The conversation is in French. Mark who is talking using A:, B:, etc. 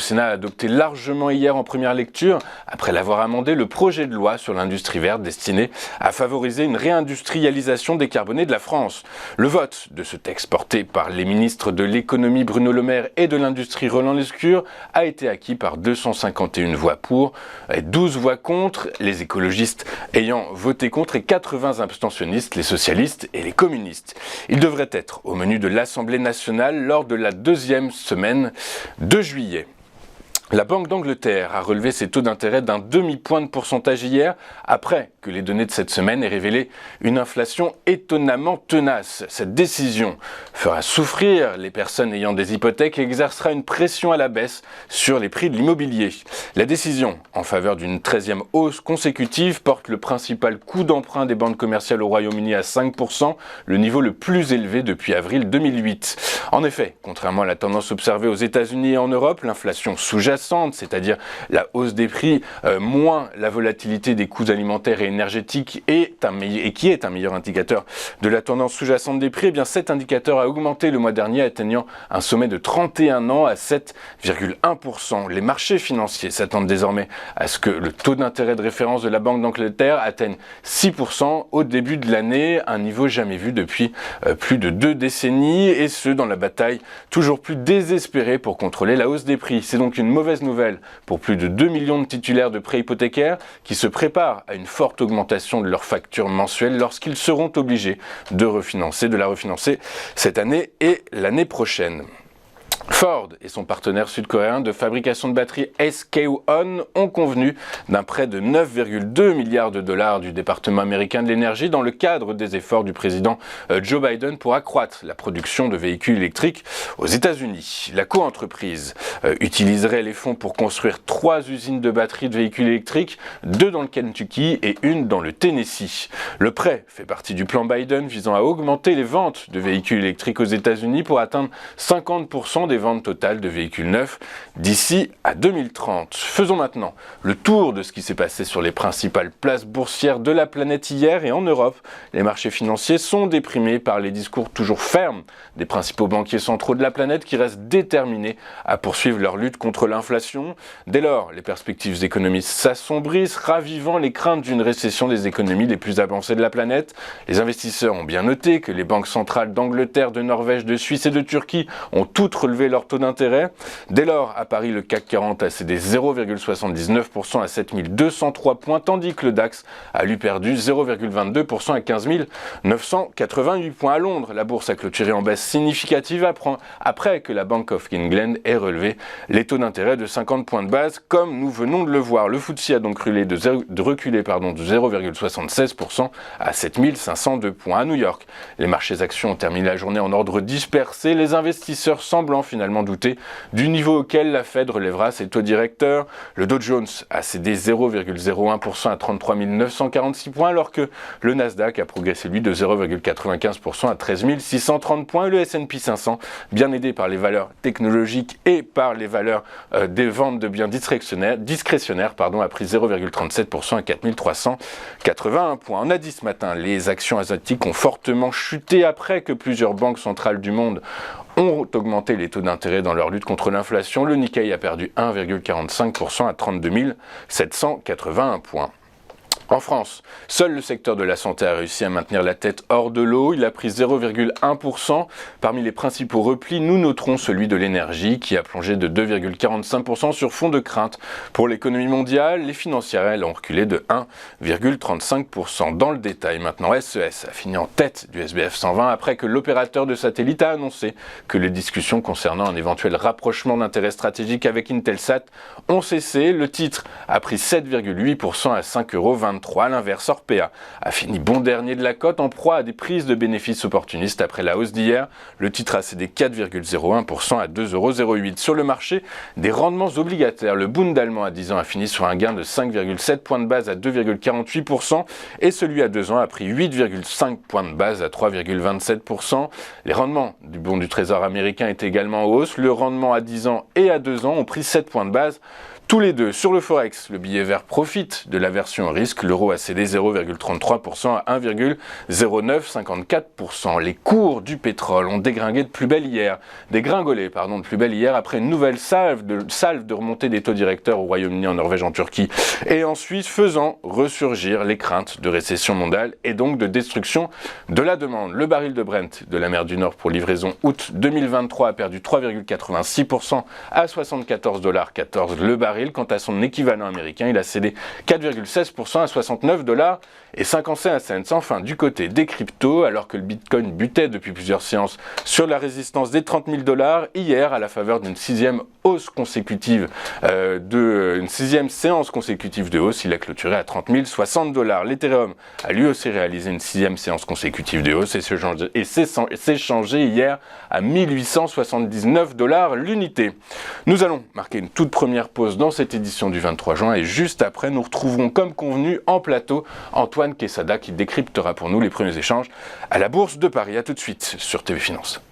A: Sénat a adopté largement hier en première lecture, après l'avoir amendé, le projet de loi sur l'industrie verte destiné à favoriser une réindustrialisation décarbonée de la France. Le vote de ce texte porté par les ministres de l'économie Bruno Le Maire et de l'industrie Roland Lescure a été acquis par 251 voix pour et 12 voix contre, les écologistes ayant voté contre et 80 abstentionnistes, les socialistes et les communistes. Il devrait être au menu de l'Assemblée nationale lors de la deuxième semaine de juillet. La Banque d'Angleterre a relevé ses taux d'intérêt d'un demi-point de pourcentage hier, après que les données de cette semaine aient révélé une inflation étonnamment tenace. Cette décision fera souffrir les personnes ayant des hypothèques et exercera une pression à la baisse sur les prix de l'immobilier. La décision en faveur d'une 13e hausse consécutive porte le principal coût d'emprunt des banques commerciales au Royaume-Uni à 5%, le niveau le plus élevé depuis avril 2008. En effet, contrairement à la tendance observée aux États-Unis et en Europe, l'inflation sous-jacente, c'est-à-dire la hausse des prix moins la volatilité des coûts alimentaires et énergétiques qui est un meilleur indicateur de la tendance sous-jacente des prix, eh bien cet indicateur a augmenté le mois dernier, atteignant un sommet de 31 ans à 7,1%. Les marchés financiers s'attendent désormais à ce que le taux d'intérêt de référence de la Banque d'Angleterre atteigne 6% au début de l'année, un niveau jamais vu depuis plus de 2 décennies, et ce dans la bataille toujours plus désespérée pour contrôler la hausse des prix. C'est donc une mauvaise nouvelle pour plus de 2 millions de titulaires de prêts hypothécaires qui se préparent à une forte augmentation de leurs factures mensuelles lorsqu'ils seront obligés de la refinancer cette année et l'année prochaine. Ford et son partenaire sud-coréen de fabrication de batteries SK On ont convenu d'un prêt de 9,2 milliards de dollars du département américain de l'énergie dans le cadre des efforts du président Joe Biden pour accroître la production de véhicules électriques aux États-Unis. La coentreprise utiliserait les fonds pour construire 3 usines de batteries de véhicules électriques, 2 dans le Kentucky et 1 dans le Tennessee. Le prêt fait partie du plan Biden visant à augmenter les ventes de véhicules électriques aux États-Unis pour atteindre 50% des ventes totales de véhicules neufs d'ici à 2030. Faisons maintenant le tour de ce qui s'est passé sur les principales places boursières de la planète hier, et en Europe, les marchés financiers sont déprimés par les discours toujours fermes des principaux banquiers centraux de la planète qui restent déterminés à poursuivre leur lutte contre l'inflation. Dès lors, les perspectives économiques s'assombrissent, ravivant les craintes d'une récession des économies les plus avancées de la planète. Les investisseurs ont bien noté que les banques centrales d'Angleterre, de Norvège, de Suisse et de Turquie ont toutes relevé leur taux d'intérêt. Dès lors, à Paris, le CAC 40 a cédé 0,79% à 7203 points, tandis que le DAX a lui perdu 0,22% à 15 988 points. À Londres, la bourse a clôturé en baisse significative après que la Bank of England ait relevé les taux d'intérêt de 50 points de base, comme nous venons de le voir. Le FTSE a donc reculé de 0,76% à 7502 points. À New York, les marchés actions ont terminé la journée en ordre dispersé, les investisseurs semblant finalement douter du niveau auquel la Fed relèvera ses taux directeurs. Le Dow Jones a cédé 0,01% à 33 946 points, alors que le Nasdaq a progressé lui de 0,95% à 13 630 points. Le S&P 500, bien aidé par les valeurs technologiques et par les valeurs des ventes de biens discrétionnaires, a pris 0,37% à 4 381 points. On a dit ce matin, les actions asiatiques ont fortement chuté après que plusieurs banques centrales du monde ont augmenté les taux d'intérêt dans leur lutte contre l'inflation. Le Nikkei a perdu 1,45% à 32 781 points. En France, seul le secteur de la santé a réussi à maintenir la tête hors de l'eau. Il a pris 0,1%. Parmi les principaux replis, nous noterons celui de l'énergie qui a plongé de 2,45% sur fond de crainte pour l'économie mondiale. Les financières, elles, ont reculé de 1,35%. Dans le détail maintenant, SES a fini en tête du SBF 120 après que l'opérateur de satellite a annoncé que les discussions concernant un éventuel rapprochement d'intérêts stratégiques avec Intelsat ont cessé. Le titre a pris 7,8% à 5,23 €. À l'inverse, Orpea a fini bon dernier de la cote en proie à des prises de bénéfices opportunistes après la hausse d'hier. Le titre a cédé 4,01% à 2,08 €. Sur le marché des rendements obligataires, le Bund allemand à 10 ans a fini sur un gain de 5,7 points de base à 2,48% et celui à 2 ans a pris 8,5 points de base à 3,27%. Les rendements du Bund du Trésor américain étaient également en hausse. Le rendement à 10 ans et à 2 ans ont pris 7 points de base Tous les deux, sur le Forex, le billet vert profite de l'aversion au risque. L'euro a cédé 0,33% à 1,0954%. Les cours du pétrole ont dégringolé de plus belle hier après une nouvelle salve de remontée des taux directeurs au Royaume-Uni, en Norvège, en Turquie et en Suisse, faisant ressurgir les craintes de récession mondiale et donc de destruction de la demande. Le baril de Brent de la mer du Nord pour livraison août 2023 a perdu 3,86% à 74,14$ le baril. Quant à son équivalent américain, il a cédé 4,16% à 69,55$. Enfin, du côté des cryptos, alors que le Bitcoin butait depuis plusieurs séances sur la résistance des 30 000 $, hier, à la faveur d'une sixième séance consécutive de hausse, il a clôturé à 30 060$. L'Ethereum a lui aussi réalisé une sixième séance consécutive de hausse et s'est changé hier à 1879$ l'unité. Nous allons marquer une toute première pause dans cette édition du 23 juin et juste après, nous retrouverons comme convenu en plateau Antoine Quesada qui décryptera pour nous les premiers échanges à la Bourse de Paris. A tout de suite sur TV Finance.